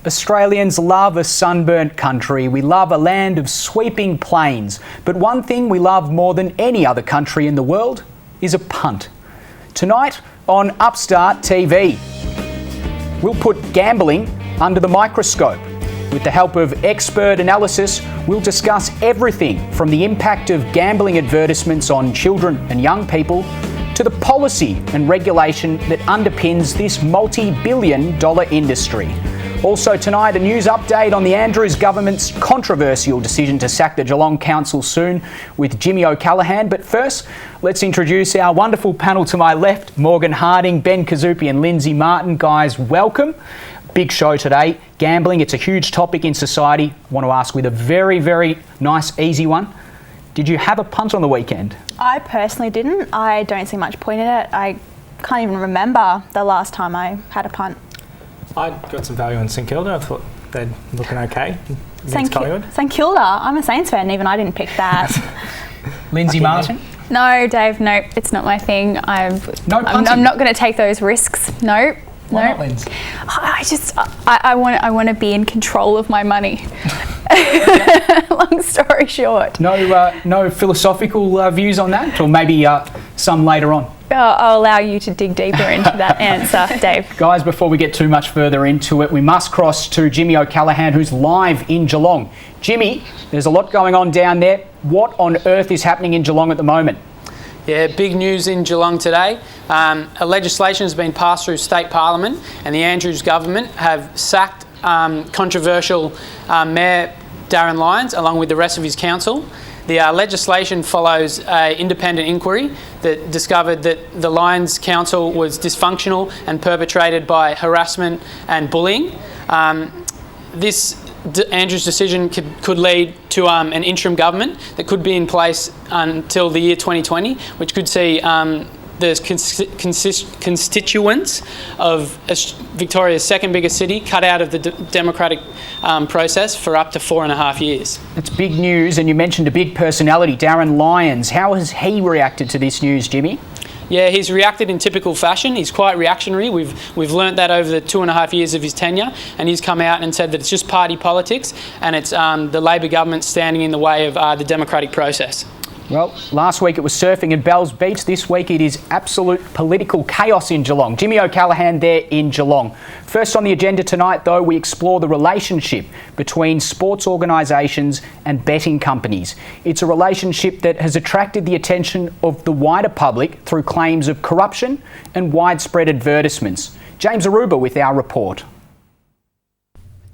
Australians love a sunburnt country. We love a land of sweeping plains. But one thing we love more than any other country in the world is a punt. Tonight on Upstart TV, we'll put gambling under the microscope. With the help of expert analysis, we'll discuss everything from the impact of gambling advertisements on children and young people to the policy and regulation that underpins this multi-billion-dollar industry. Also tonight, a news update on the Andrews government's controversial decision to sack the Geelong Council soon with Jimmy O'Callaghan. But first, let's introduce our wonderful panel to my left, Morgan Harding, Ben Cuzzupe and Lindsey Martin. Guys, welcome. Big show today. Gambling, it's a huge topic in society. I want to ask with a very, very nice, easy one. Did you have a punt on the weekend? I personally didn't. I don't see much point in it. I can't even remember the last time I had a punt. I got some value on St Kilda. I thought they're looking okay against Collingwood. St Kilda? I'm a Saints fan, even I didn't pick that. Lindsey Martin? No, Dave, no, it's not my thing. I'm not going to take those risks. No. Why not, Lindsey? I want to be in control of my money. Long story short. No philosophical views on that, or maybe some later on? I'll allow you to dig deeper into that answer, Dave. Guys, before we get too much further into it, we must cross to Jimmy O'Callaghan, who's live in Geelong. Jimmy, there's a lot going on down there. What on earth is happening in Geelong at the moment? Yeah, big news in Geelong today. A legislation has been passed through State Parliament and the Andrews government have sacked controversial Mayor Darren Lyons along with the rest of his council. The legislation follows an independent inquiry that discovered that the Lyons Council was dysfunctional and perpetrated by harassment and bullying. This Andrews' decision could lead to an interim government that could be in place until the year 2020, which could see the constituents of Victoria's second biggest city cut out of the democratic process for up to 4.5 years. It's big news, and you mentioned a big personality, Darren Lyons. How has he reacted to this news, Jimmy? Yeah, he's reacted in typical fashion. He's quite reactionary. We've learnt that over the 2.5 years of his tenure, and he's come out and said that it's just party politics and it's the Labor government standing in the way of the democratic process. Well, last week it was surfing in Bells Beach. This week it is absolute political chaos in Geelong. Jimmy O'Callaghan there in Geelong. First on the agenda tonight, though, we explore the relationship between sports organisations and betting companies. It's a relationship that has attracted the attention of the wider public through claims of corruption and widespread advertisements. James Aruba with our report.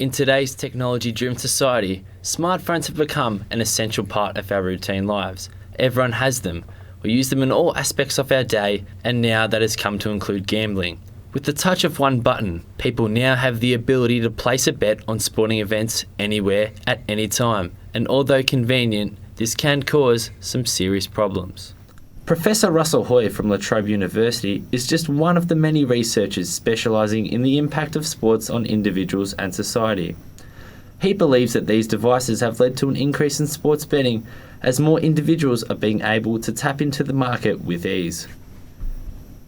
In today's technology-driven society, smartphones have become an essential part of our routine lives. Everyone has them. We use them in all aspects of our day, and now that has come to include gambling. With the touch of one button, people now have the ability to place a bet on sporting events anywhere at any time, and although convenient, this can cause some serious problems. Professor Russell Hoy from La Trobe University is just one of the many researchers specialising in the impact of sports on individuals and society. He believes that these devices have led to an increase in sports betting as more individuals are being able to tap into the market with ease.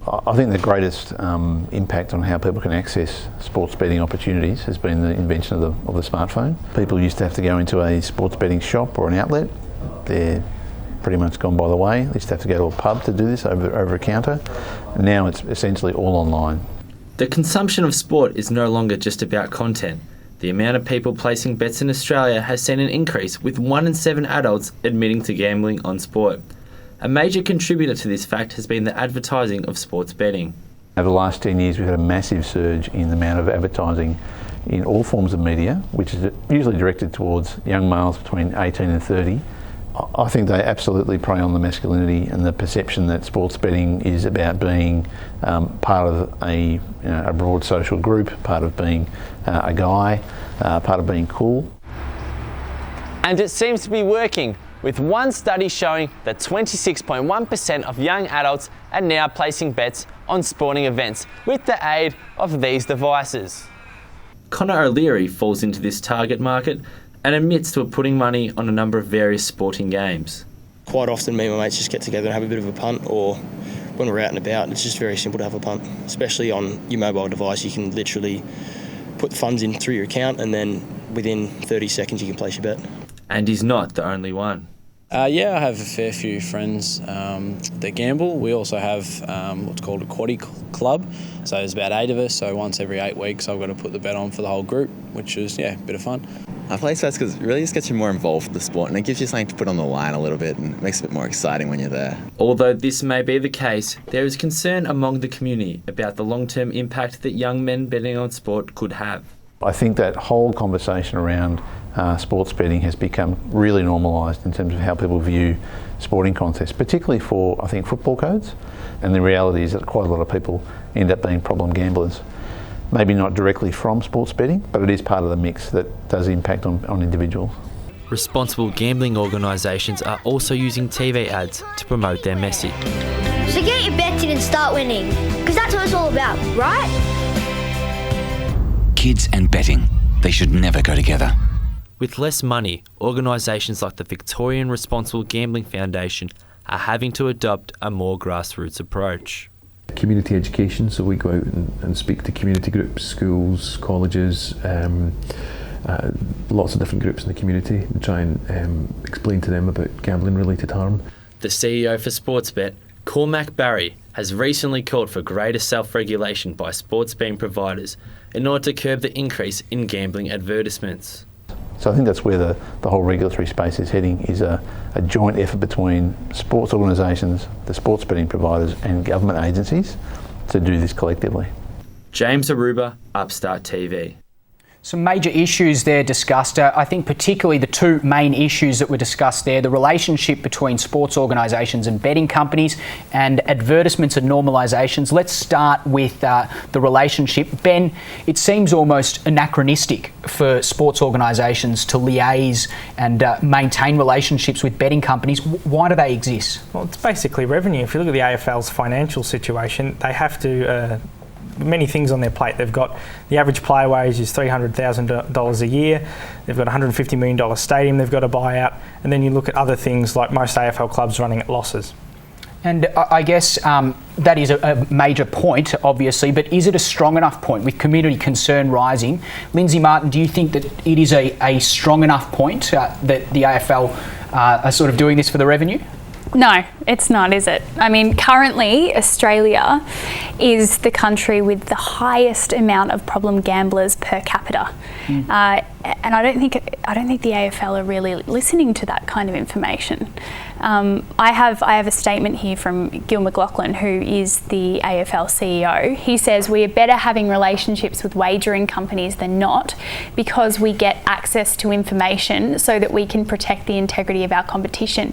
I think the greatest impact on how people can access sports betting opportunities has been the invention of the smartphone. People used to have to go into a sports betting shop or an outlet. They're pretty much gone by the way. They used to have to go to a pub to do this over a counter. And now it's essentially all online. The consumption of sport is no longer just about content. The amount of people placing bets in Australia has seen an increase, with 1 in 7 adults admitting to gambling on sport. A major contributor to this fact has been the advertising of sports betting. Over the last 10 years, we've had a massive surge in the amount of advertising in all forms of media, which is usually directed towards young males between 18 and 30. I think they absolutely prey on the masculinity and the perception that sports betting is about being part of a broad social group, part of being a guy, part of being cool. And it seems to be working, with one study showing that 26.1% of young adults are now placing bets on sporting events with the aid of these devices. Connor OLeary falls into this target market and admits to putting money on a number of various sporting games. Quite often me and my mates just get together and have a bit of a punt, or when we're out and about, it's just very simple to have a punt. Especially on your mobile device, you can literally put the funds in through your account, and then within 30 seconds you can place your bet. And he's not the only one. Yeah, I have a fair few friends that gamble. We also have what's called a quaddie club. So there's about 8 of us, so once every 8 weeks I've got to put the bet on for the whole group, which is, a bit of fun. I play sports because it really just gets you more involved with the sport, and it gives you something to put on the line a little bit, and it makes it a bit more exciting when you're there. Although this may be the case, there is concern among the community about the long-term impact that young men betting on sport could have. I think that whole conversation around sports betting has become really normalised in terms of how people view sporting contests, particularly for, I think, football codes. And the reality is that quite a lot of people end up being problem gamblers. Maybe not directly from sports betting, but it is part of the mix that does impact on individuals. Responsible gambling organisations are also using TV ads to promote their message. So get your bets in and start winning, because that's what it's all about, right? Kids and betting, they should never go together. With less money, organisations like the Victorian Responsible Gambling Foundation are having to adopt a more grassroots approach. Community education, so we go out and speak to community groups, schools, colleges, lots of different groups in the community, and try and explain to them about gambling related harm. The CEO for Sportsbet, Cormac Barry, has recently called for greater self-regulation by sports betting providers in order to curb the increase in gambling advertisements. So I think that's where the whole regulatory space is heading, is a joint effort between sports organisations, the sports betting providers and government agencies to do this collectively. James Aruba, Upstart TV. Some major issues there discussed. I think particularly the 2 main issues that were discussed there, the relationship between sports organisations and betting companies and advertisements and normalisations. Let's start with the relationship. Ben, it seems almost anachronistic for sports organisations to liaise and maintain relationships with betting companies. Why do they exist? Well, it's basically revenue. If you look at the AFL's financial situation, they have to many things on their plate. They've got the average player wage is $300,000 a year. They've got a $150 million stadium they've got to buy out. And then you look at other things like most AFL clubs running at losses. And I guess that is a major point, obviously, but is it a strong enough point with community concern rising? Lindsey Martin, do you think that it is a strong enough point that the AFL are sort of doing this for the revenue? No, it's not, is it? I mean, currently Australia is the country with the highest amount of problem gamblers per capita, and I don't think the AFL are really listening to that kind of information. I have a statement here from Gil McLachlan, who is the AFL CEO. He says, "We are better having relationships with wagering companies than not, because we get access to information so that we can protect the integrity of our competition."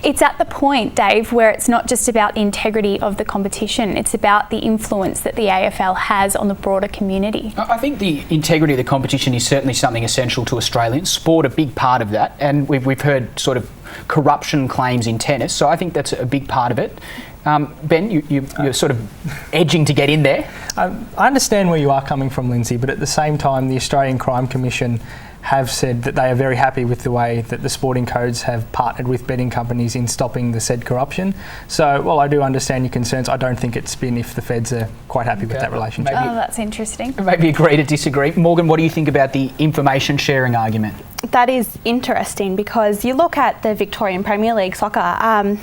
It's at the point, Dave, where it's not just about the integrity of the competition, it's about the influence that the AFL has on the broader community. I think the integrity of the competition is certainly something essential to Australians. Sport, a big part of that, and we've heard sort of corruption claims in tennis, so I think that's a big part of it. Ben, you're sort of edging to get in there. I understand where you are coming from, Lindsay, but at the same time, the Australian Crime Commission have said that they are very happy with the way that the sporting codes have partnered with betting companies in stopping the said corruption. So, while I do understand your concerns, I don't think it's been if the feds are quite happy with that relationship. Oh, that's interesting. Maybe agree to disagree. Morgan, what do you think about the information sharing argument? That is interesting, because you look at the Victorian Premier League soccer,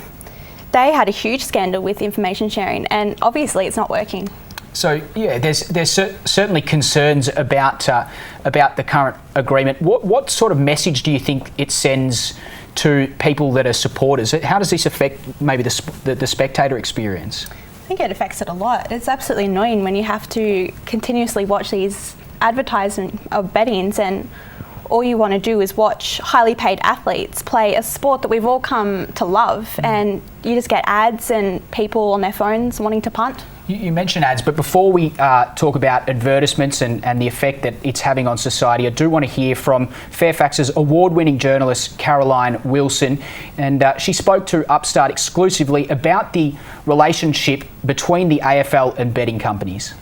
they had a huge scandal with information sharing, and obviously it's not working. So yeah, there's certainly concerns about the current agreement. What sort of message do you think it sends to people that are supporters? How does this affect maybe the spectator experience? I think it affects it a lot. It's absolutely annoying when you have to continuously watch these advertisements of bettings, and all you want to do is watch highly paid athletes play a sport that we've all come to love, and you just get ads and people on their phones wanting to punt. You mentioned ads, but before we talk about advertisements and the effect that it's having on society, I do want to hear from Fairfax's award-winning journalist Caroline Wilson, and she spoke to Upstart exclusively about the relationship between the AFL and betting companies.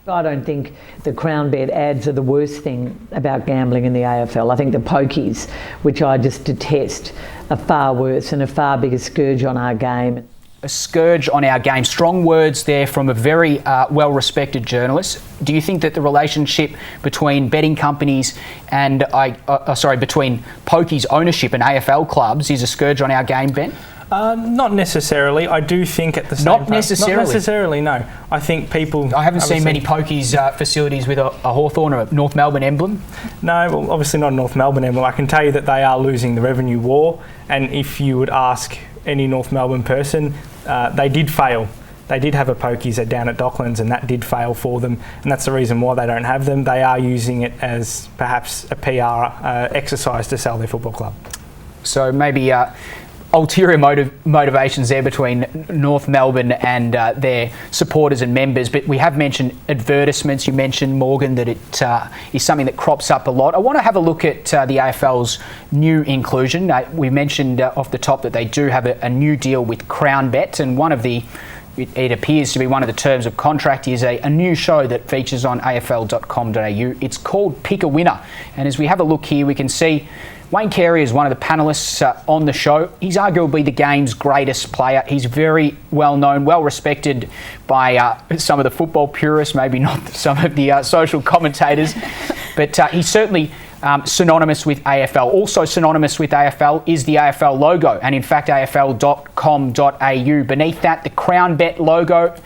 I don't think the CrownBet ads are the worst thing about gambling in the AFL. I think the pokies, which I just detest, are far worse and a far bigger scourge on our game. a scourge on our game. Strong words there from a very well-respected journalist. Do you think that the relationship between betting companies and, between pokies ownership and AFL clubs is a scourge on our game, Ben? Not necessarily. I do think at the same time... Not necessarily, no. I think people... I haven't seen many pokies facilities with a Hawthorn or a North Melbourne emblem. No, well, obviously not a North Melbourne emblem. I can tell you that they are losing the revenue war, and if you would ask any North Melbourne person, they did fail. They did have a pokies down at Docklands, and that did fail for them, and that's the reason why they don't have them. They are using it as perhaps a PR exercise to sell their football club. So maybe... ulterior motivations there between North Melbourne and their supporters and members, but we have mentioned advertisements. You mentioned, Morgan, that it is something that crops up a lot. I want to have a look at the AFL's new inclusion. We mentioned off the top that they do have a new deal with CrownBet, and one of the it appears to be one of the terms of contract is a new show that features on afl.com.au. It's called Pick a Winner, and as we have a look here, we can see Wayne Carey is one of the panellists on the show. He's arguably the game's greatest player. He's very well known, well respected by some of the football purists, maybe not some of the social commentators, but he's certainly synonymous with AFL. Also synonymous with AFL is the AFL logo, and in fact afl.com.au. Beneath that, the CrownBet logo,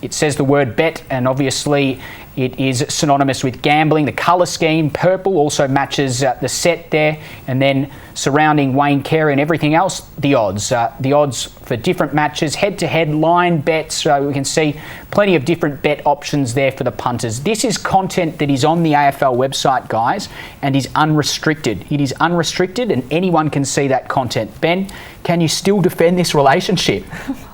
it says the word bet, and obviously it is synonymous with gambling. The colour scheme, purple, also matches the set there. And then surrounding Wayne Carey and everything else, the odds. The odds for different matches, head-to-head line bets. So we can see plenty of different bet options there for the punters. This is content that is on the AFL website, guys, and is unrestricted. It is unrestricted and anyone can see that content. Ben, can you still defend this relationship?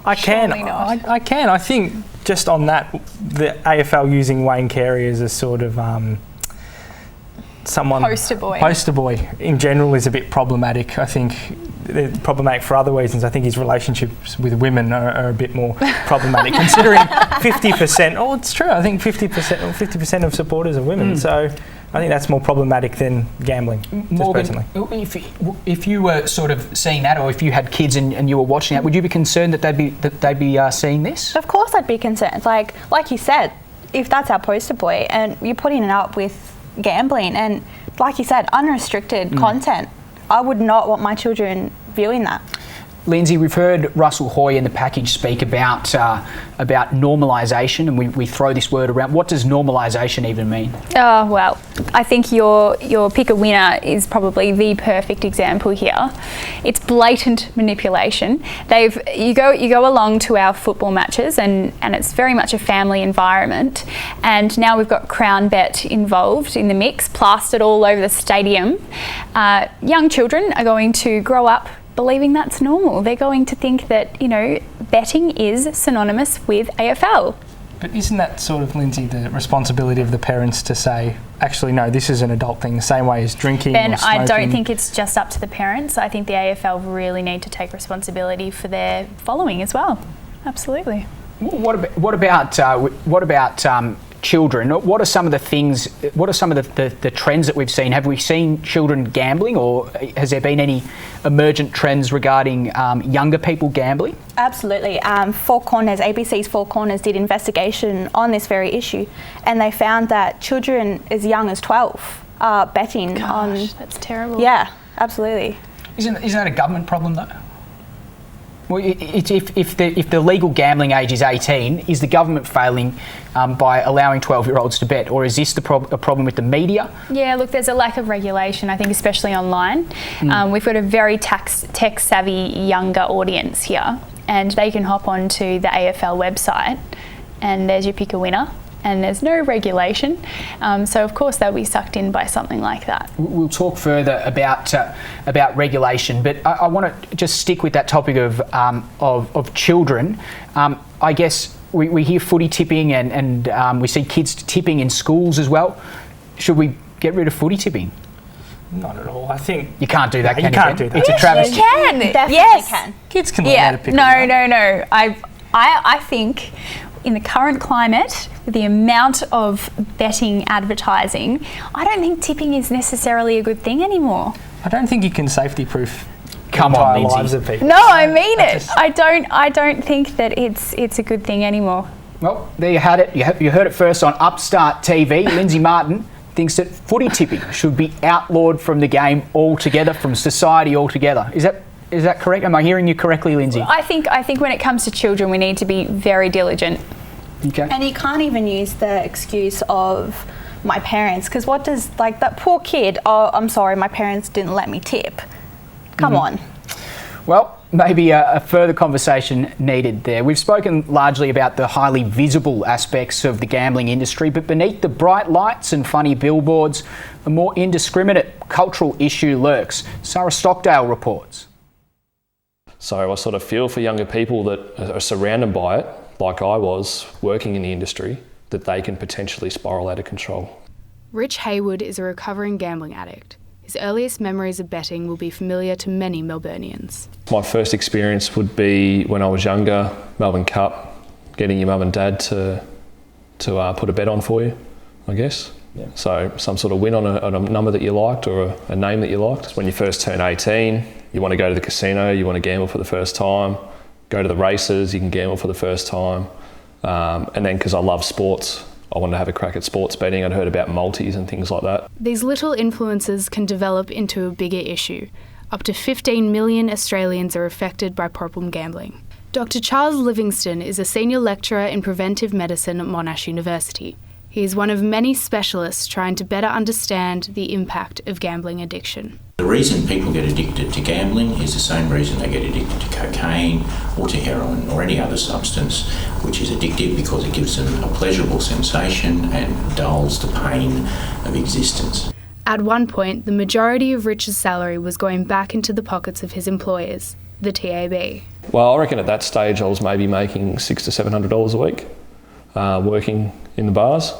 I can. I can. I think just on that, the AFL using Wayne Carey as a sort of poster boy in general is a bit problematic. I think they're problematic for other reasons. I think his relationships with women are a bit more problematic, considering 50%. Oh, it's true. I think 50% of supporters are women. So I think that's more problematic than gambling. Morgan, if you were sort of seeing that, or if you had kids and you were watching that, would you be concerned that they'd be seeing this? Of course, I'd be concerned. Like you said, if that's our poster boy, and you're putting it up with gambling, and like you said, unrestricted content, I would not want my children viewing that. Lindsay, we've heard Russell Hoy in the package speak about normalisation, and we throw this word around. What does normalisation even mean? Oh, well, I think your pick a winner is probably the perfect example here. It's blatant manipulation. You go along to our football matches, and it's very much a family environment, and now we've got CrownBet involved in the mix, plastered all over the stadium. Young children are going to grow up believing that's normal. They're going to think that, betting is synonymous with AFL. But isn't that sort of, Lindsay, the responsibility of the parents to say, actually, no, this is an adult thing, the same way as drinking Ben, or smoking? I don't think it's just up to the parents. I think the AFL really need to take responsibility for their following as well. Absolutely. What about children? What are some of the things? What are some of the trends that we've seen? Have we seen children gambling, or has there been any emergent trends regarding younger people gambling? Absolutely. ABC's Four Corners did investigation on this very issue, and they found that children as young as 12 are betting on. That's terrible. Yeah, absolutely. Isn't that a government problem though? Well, if the legal gambling age is 18, is the government failing by allowing 12-year-olds to bet, or is this a problem with the media? Yeah, look, there's a lack of regulation, I think, especially online. We've got a very tech-savvy younger audience here, and they can hop onto the AFL website, and there's your pick a winner. And there's no regulation, so of course they'll be sucked in by something like that. We'll talk further about regulation, but I want to just stick with that topic of children. I guess we hear footy tipping and we see kids tipping in schools as well. Should we get rid of footy tipping? Not at all. I think you can't do that. You can't do that. It's a travesty. You can. Definitely can. Kids can learn how to pick. No. I think in the current climate, with the amount of betting advertising, I don't think tipping is necessarily a good thing anymore. I don't think you can safety-proof Come on, Lindsay. lives of people. No, I mean it. I don't think that it's a good thing anymore. Well, there you had it. You heard it first on Upstart TV. Lindsey Martin thinks that footy tipping should be outlawed from the game altogether, from society altogether. Is that correct? Am I hearing you correctly, Lindsay? I think when it comes to children, we need to be very diligent. Okay. And you can't even use the excuse of my parents, because what does, like, that poor kid, oh, I'm sorry, my parents didn't let me tip. Come on. Well, maybe a further conversation needed there. We've spoken largely about the highly visible aspects of the gambling industry, but beneath the bright lights and funny billboards, a more indiscriminate cultural issue lurks. Sarah Stockdale reports. So I sort of feel for younger people that are surrounded by it, like I was working in the industry, that they can potentially spiral out of control. Rich Hayward is a recovering gambling addict. His earliest memories of betting will be familiar to many Melburnians. My first experience would be when I was younger, Melbourne Cup, getting your mum and dad to put a bet on for you, I guess. Yeah. So some sort of win on a number that you liked or a name that you liked. When you first turn 18, you want to go to the casino, you want to gamble for the first time, go to the races, you can gamble for the first time. And then because I love sports, I wanted to have a crack at sports betting. I'd heard about multis and things like that. These little influences can develop into a bigger issue. Up to 15 million Australians are affected by problem gambling. Dr. Charles Livingston is a senior lecturer in preventive medicine at Monash University. He is one of many specialists trying to better understand the impact of gambling addiction. The reason people get addicted to gambling is the same reason they get addicted to cocaine or to heroin or any other substance which is addictive, because it gives them a pleasurable sensation and dulls the pain of existence. At one point, the majority of Rich's salary was going back into the pockets of his employers, the TAB. Well, I reckon at that stage I was maybe making $600 to $700 a week working in the bars,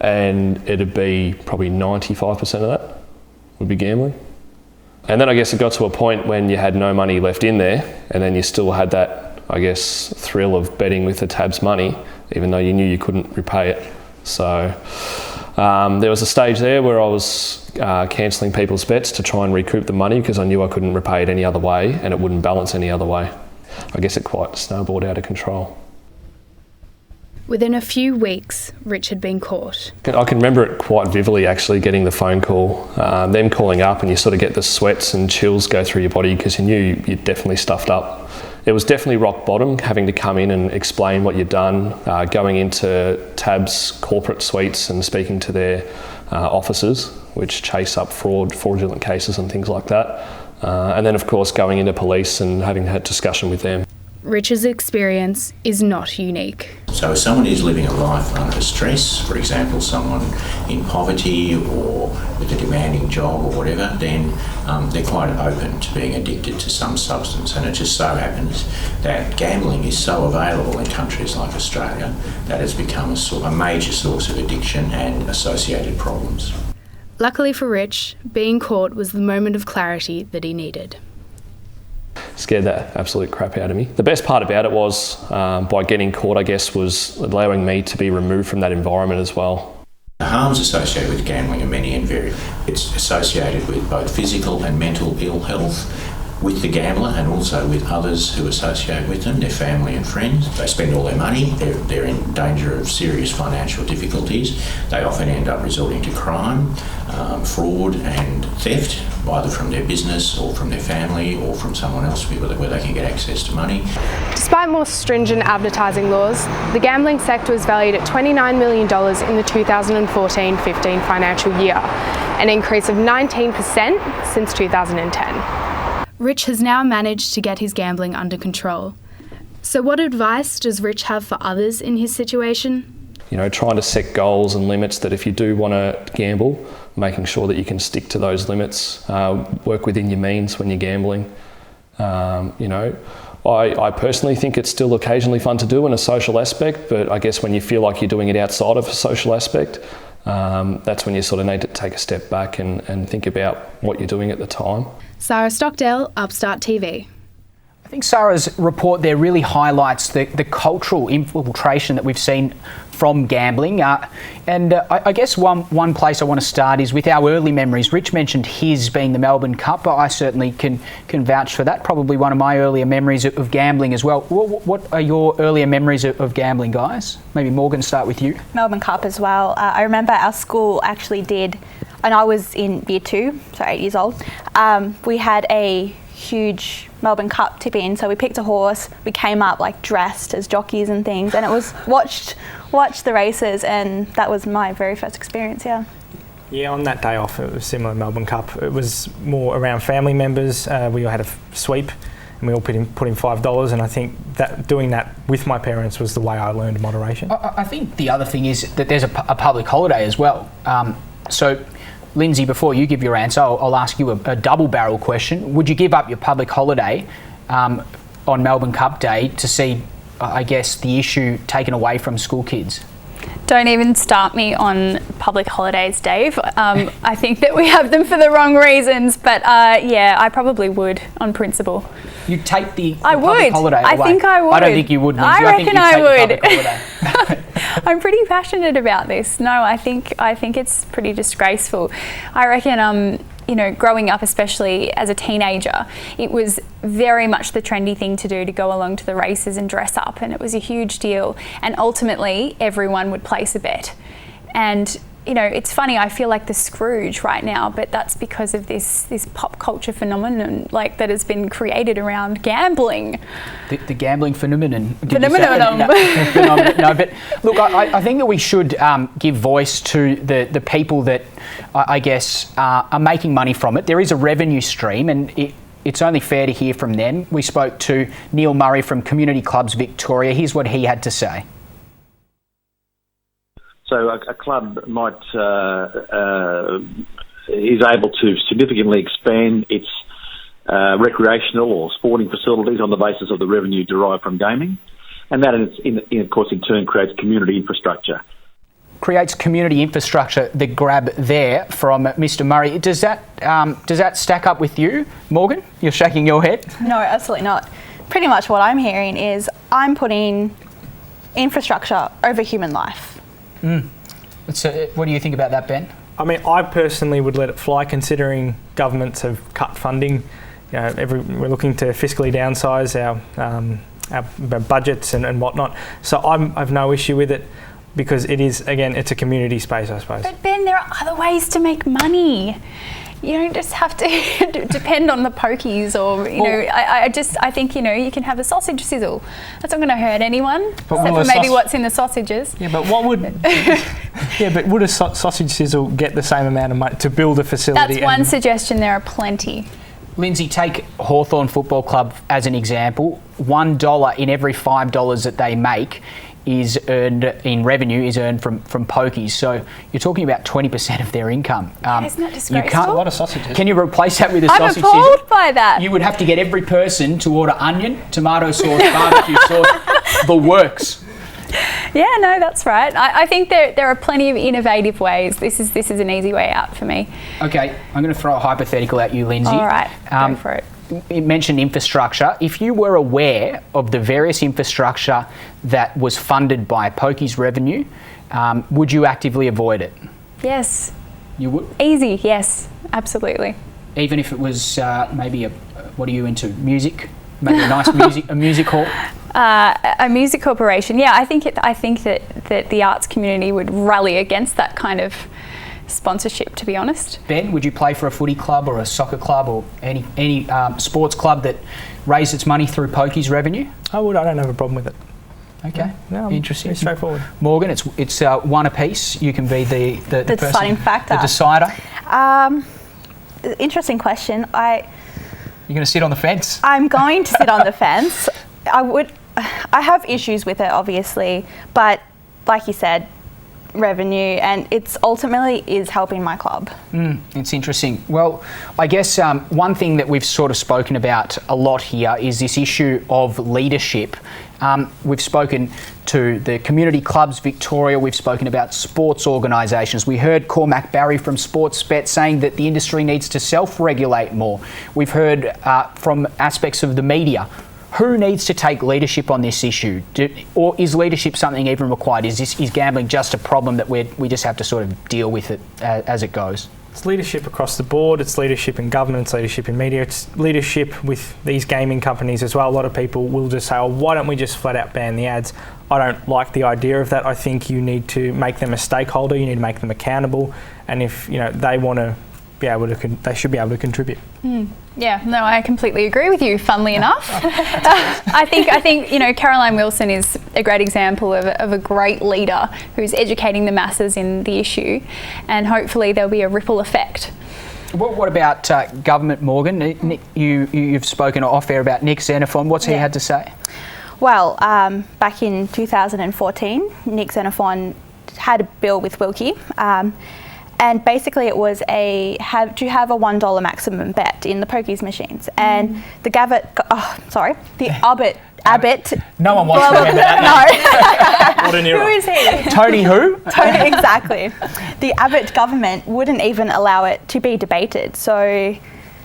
and it'd be probably 95% of that would be gambling. And then I guess it got to a point when you had no money left in there, and then you still had that, I guess, thrill of betting with the TAB's money, even though you knew you couldn't repay it. So there was a stage there where I was cancelling people's bets to try and recoup the money, because I knew I couldn't repay it any other way and it wouldn't balance any other way. I guess it quite snowballed out of control. Within a few weeks, Rich had been caught. I can remember it quite vividly, actually, getting the phone call, them calling up, and you sort of get the sweats and chills go through your body because you knew you'd definitely stuffed up. It was definitely rock bottom, having to come in and explain what you'd done, going into TAB's corporate suites and speaking to their officers, which chase up fraudulent cases and things like that. And then, of course, going into police and having had discussion with them. Rich's experience is not unique. So if someone is living a life under stress, for example, someone in poverty or with a demanding job or whatever, then they're quite open to being addicted to some substance. And it just so happens that gambling is so available in countries like Australia that it's become a major source of addiction and associated problems. Luckily for Rich, being caught was the moment of clarity that he needed. Scared that absolute crap out of me. The best part about it was, by getting caught, I guess, was allowing me to be removed from that environment as well. The harms associated with gambling are many and varied. It's associated with both physical and mental ill health with the gambler, and also with others who associate with them, their family and friends. They spend all their money, they're in danger of serious financial difficulties. They often end up resorting to crime, fraud and theft, either from their business or from their family or from someone else where they can get access to money. Despite more stringent advertising laws, the gambling sector was valued at $29 million in the 2014-15 financial year, an increase of 19% since 2010. Rich has now managed to get his gambling under control. So what advice does Rich have for others in his situation? You know, trying to set goals and limits that if you do want to gamble, making sure that you can stick to those limits, work within your means when you're gambling. You know, I personally think it's still occasionally fun to do in a social aspect, but I guess when you feel like you're doing it outside of a social aspect, that's when you sort of need to take a step back and think about what you're doing at the time. Sarah Stockdale, Upstart TV. I I think Sarah's report there really highlights the cultural infiltration that we've seen from gambling. I guess one place I want to start is with our early memories. Rich mentioned his being the Melbourne Cup. I certainly can vouch for that. Probably one of my earlier memories of gambling as well. What are your earlier memories of gambling, guys? Maybe Morgan, start with you. Melbourne Cup as well. I remember our school actually did, and I was in year 2, so 8 years old. We had a huge Melbourne Cup tip in, so we picked a horse, we came up like dressed as jockeys and things, and it was watched the races, and that was my very first experience. Yeah, on that day off it was similar to Melbourne Cup. It was more around family members. We all had a sweep and we all put in $5, and I think that doing that with my parents was the way I learned moderation. I think the other thing is that there's a public holiday as well. So Lindsay, before you give your answer, I'll ask you a double barrel question. Would you give up your public holiday on Melbourne Cup Day to see, I guess, the issue taken away from school kids? Don't even start me on public holidays, Dave. I think that we have them for the wrong reasons, but yeah, I probably would on principle. You'd take the public holiday away? I think I would. I don't think you would, Lindsay. I reckon I would. I'm pretty passionate about this. No, I think it's pretty disgraceful. I reckon, you know, growing up, especially as a teenager, it was very much the trendy thing to do, to go along to the races and dress up, and it was a huge deal. And ultimately, everyone would place a bet. And you know, it's funny, I feel like the Scrooge right now, but that's because of this pop culture phenomenon like that has been created around gambling. The gambling phenomenon. Phenomenon. No, but look, I think that we should give voice to the people that I guess are making money from it. There is a revenue stream, and it's only fair to hear from them. We spoke to Neil Murray from Community Clubs Victoria. Here's what he had to say. So a club might is able to significantly expand its recreational or sporting facilities on the basis of the revenue derived from gaming, and that, of course, in turn creates community infrastructure. Creates community infrastructure. The grab there from Mr. Murray. Does that stack up with you, Morgan? You're shaking your head. No, absolutely not. Pretty much what I'm hearing is I'm putting infrastructure over human life. So, what do you think about that, Ben? I mean, I personally would let it fly, considering governments have cut funding. You know, we're looking to fiscally downsize our budgets and whatnot. So I have no issue with it, because it is, again, it's a community space, I suppose. But Ben, there are other ways to make money. You don't just have to depend on the pokies, or I think, you know, you can have a sausage sizzle. That's not going to hurt anyone, except for maybe what's in the sausages. Yeah, but would a sausage sizzle get the same amount of money to build a facility? That's one suggestion. There are plenty. Lindsay, take Hawthorn Football Club as an example. $1 in every $5 that they make is earned in revenue, is earned from pokies. So you're talking about 20% of their income. Isn't that disgraceful? You can't, a lot of sausages. Can you replace that with a sausage sizzle? I'm sizzle? appalled by that. You would have to get every person to order onion, tomato sauce, barbecue sauce, the works. Yeah, no, that's right. I think there are plenty of innovative ways. This is an easy way out for me. Okay, I'm going to throw a hypothetical at you, Lindsay. All right, go for it. You mentioned infrastructure. If you were aware of the various infrastructure that was funded by pokies revenue, would you actively avoid it? Yes. You would? Easy, yes, absolutely. Even if it was maybe what are you into? Music? Maybe a music hall? A music corporation. Yeah, I think that the arts community would rally against that kind of sponsorship, to be honest. Ben, would you play for a footy club or a soccer club or any sports club that raised its money through pokies revenue? I would. I don't have a problem with it. Okay, no, interesting. Very straightforward. Morgan, it's one apiece. You can be the deciding factor, the decider. Interesting question. You're going to sit on the fence? I'm going to sit on the fence. I have issues with it, obviously, but like you said, revenue, and it's ultimately is helping my club. It's interesting. Well, I guess one thing that we've sort of spoken about a lot here is this issue of leadership. We've spoken to the Community Clubs Victoria, we've spoken about sports organisations. We heard Cormac Barry from SportsBet saying that the industry needs to self-regulate more. We've heard from aspects of the media Who needs to take leadership on this issue? Or is leadership something even required? Is gambling just a problem that we just have to sort of deal with it as it goes? It's leadership across the board, it's leadership in government, it's leadership in media, it's leadership with these gaming companies as well. A lot of people will just say, oh, why don't we just flat out ban the ads? I don't like the idea of that. I think you need to make them a stakeholder, you need to make them accountable, and if they want to be able to, they should be able to contribute. Yeah, no, I completely agree with you, funnily enough. I think Caroline Wilson is a great example of a great leader who's educating the masses in the issue, and hopefully there'll be a ripple effect. What about government, Morgan? You've spoken off air about Nick Xenophon. What's he had to say? Well, back in 2014, Nick Xenophon had a bill with Wilkie. And basically it was to have a $1 maximum bet in the pokies machines. And the Abbott. No one wants to remember that. No. What an era. Who is he? Tony who? Tony, exactly. The Abbott government wouldn't even allow it to be debated. So,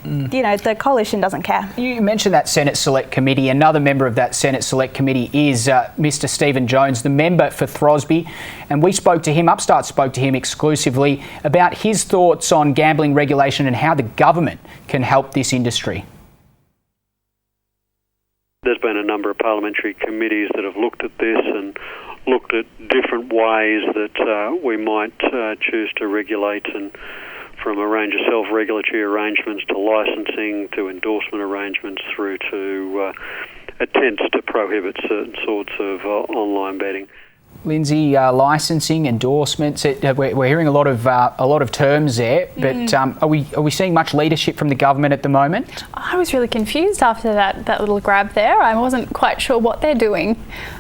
the coalition doesn't care. You mentioned that Senate Select Committee. Another member of that Senate Select Committee is Mr. Stephen Jones, the member for Throsby. And we spoke to him, Upstart spoke to him exclusively about his thoughts on gambling regulation and how the government can help this industry. There's been a number of parliamentary committees that have looked at this and looked at different ways that we might choose to regulate, and from a range of self-regulatory arrangements to licensing to endorsement arrangements through to attempts to prohibit certain sorts of online betting. Lindsay, licensing, endorsements. We're hearing a lot of terms there, but are we seeing much leadership from the government at the moment? I was really confused after that little grab there. I wasn't quite sure what they're doing.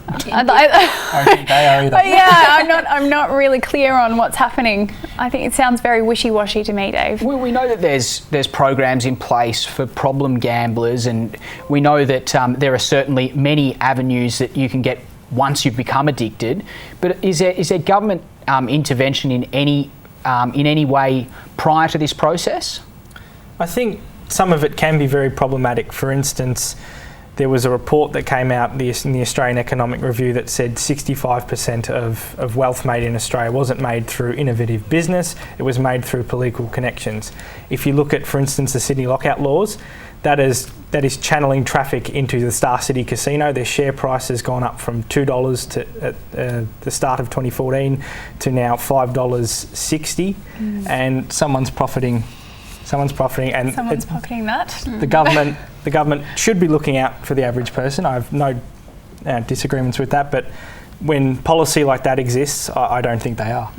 I don't think they are either. Yeah, I'm not really clear on what's happening. I think it sounds very wishy-washy to me, Dave. Well, we know that there's programs in place for problem gamblers, and we know that there are certainly many avenues that you can get once you've become addicted. But is there government intervention in any way prior to this process? I think some of it can be very problematic. For instance, there was a report that came out in the Australian Economic Review that said 65% of wealth made in Australia wasn't made through innovative business, it was made through political connections. If you look at, for instance, the Sydney lockout laws, that is channeling traffic into the Star City Casino. Their share price has gone up from $2 at the start of 2014 to now $5.60, and someone's profiting, and someone's pocketing that. The government should be looking out for the average person. I have no disagreements with that, but when policy like that exists, I don't think they are.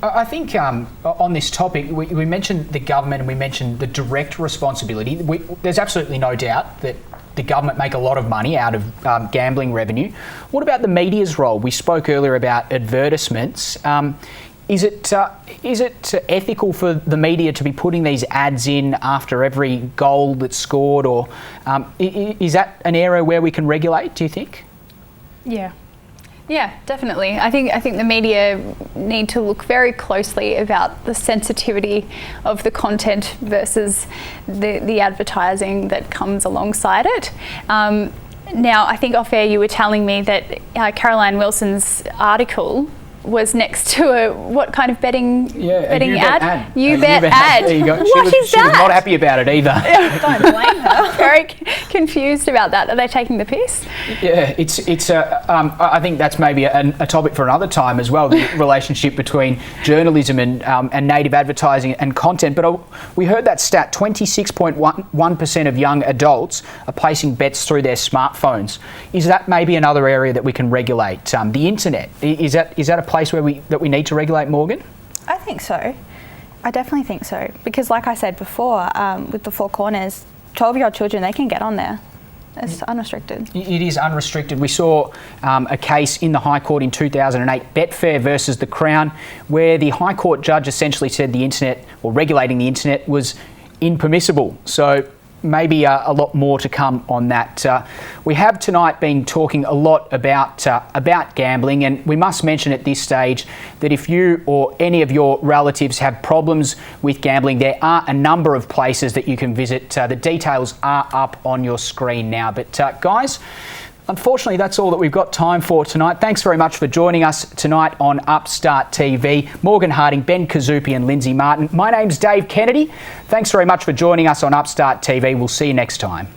I think on this topic, we mentioned the government and we mentioned the direct responsibility. There's absolutely no doubt that the government make a lot of money out of gambling revenue. What about the media's role? We spoke earlier about advertisements. Is it ethical for the media to be putting these ads in after every goal that's scored, or is that an area where we can regulate, do you think? Yeah, definitely. I think the media need to look very closely about the sensitivity of the content versus the advertising that comes alongside it. Now, I think off air you were telling me that Caroline Wilson's article was next to a what kind of betting ad? You bet ad. There you go. What is she was not happy about it either. Don't blame her. Very confused about that. Are they taking the piss? Yeah, I think that's maybe a topic for another time as well, the relationship between journalism and native advertising and content. But we heard that stat, 26.1% of young adults are placing bets through their smartphones. Is that maybe another area that we can regulate? The internet, is that a place where we need to regulate, Morgan? I think so. I definitely think so. Because like I said before, with the Four Corners, 12-year-old children, they can get on there. It's unrestricted. It is unrestricted. We saw a case in the High Court in 2008, Betfair versus the Crown, where the High Court judge essentially said the internet, or regulating the internet, was impermissible. So maybe a lot more to come on that. We have tonight been talking a lot about gambling, and we must mention at this stage that if you or any of your relatives have problems with gambling, there are a number of places that you can visit. The details are up on your screen now. But guys, unfortunately, that's all that we've got time for tonight. Thanks very much for joining us tonight on Upstart TV. Morgan Harding, Ben Cuzzupe and Lindsey Martin. My name's Dave Kennedy. Thanks very much for joining us on Upstart TV. We'll see you next time.